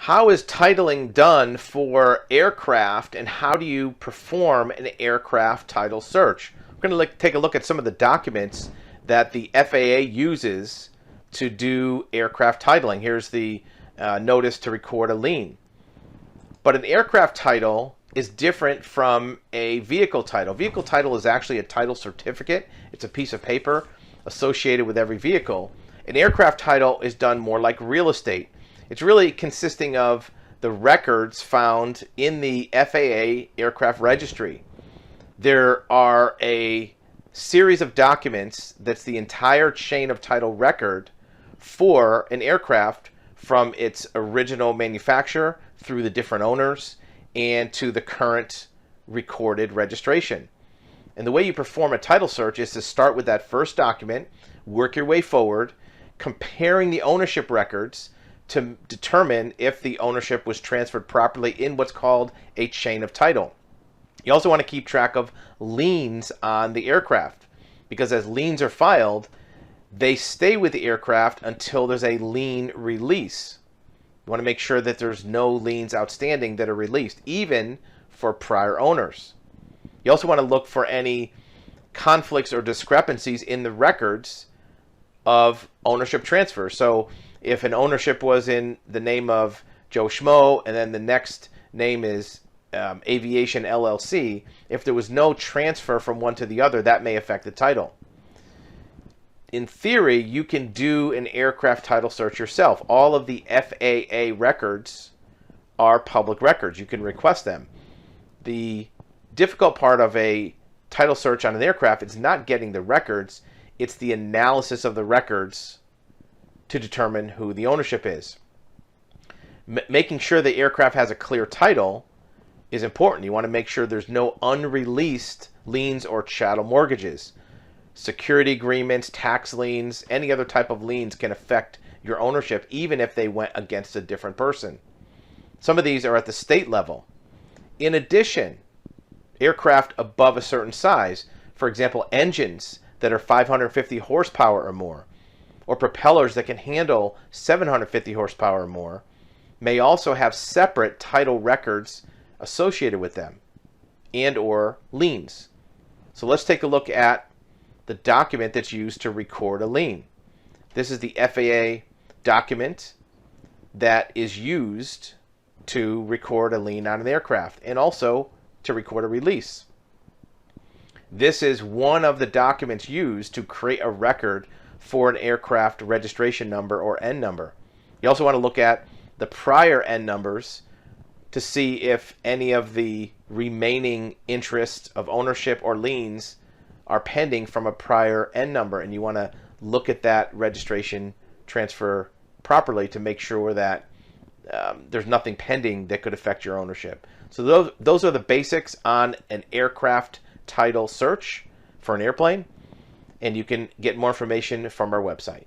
How is titling done for aircraft, and how do you perform an aircraft title search? We're going to take a look at some of the documents that the FAA uses to do aircraft titling. Here's the notice to record a lien. But an aircraft title is different from a vehicle title. Vehicle title is actually a title certificate. It's a piece of paper associated with every vehicle. An aircraft title is done more like real estate. It's really consisting of the records found in the FAA aircraft registry. There are a series of documents that's the entire chain of title record for an aircraft, from its original manufacturer through the different owners and to the current recorded registration. And the way you perform a title search is to start with that first document, work your way forward, comparing the ownership records to determine if the ownership was transferred properly in what's called a chain of title. You also want to keep track of liens on the aircraft, because as liens are filed, they stay with the aircraft until there's a lien release. You want to make sure that there's no liens outstanding that are released, even for prior owners. You also want to look for any conflicts or discrepancies in the records of ownership transfer. So if an ownership was in the name of Joe Schmo and then the next name is Aviation LLC, if there was no transfer from one to the other, that may affect the title. In theory, you can do an aircraft title search yourself. All of the FAA records are public records. You can request them. The difficult part of a title search on an aircraft is not getting the records, it's the analysis of the records to determine who the ownership is. Making sure the aircraft has a clear title is important. You want to make sure there's no unreleased liens or chattel mortgages. Security agreements, tax liens, any other type of liens can affect your ownership even if they went against a different person. Some of these are at the state level. In addition, aircraft above a certain size, for example, engines that are 550 horsepower or more, or propellers that can handle 750 horsepower or more, may also have separate title records associated with them and or liens. So let's take a look at the document that's used to record a lien. This is the FAA document that is used to record a lien on an aircraft and also to record a release. This is one of the documents used to create a record for an aircraft registration number or N number. You also want to look at the prior N numbers to see if any of the remaining interests of ownership or liens are pending from a prior N number, and you want to look at that registration transfer properly to make sure that there's nothing pending that could affect your ownership. So those are the basics on an aircraft title search for an airplane, and you can get more information from our website.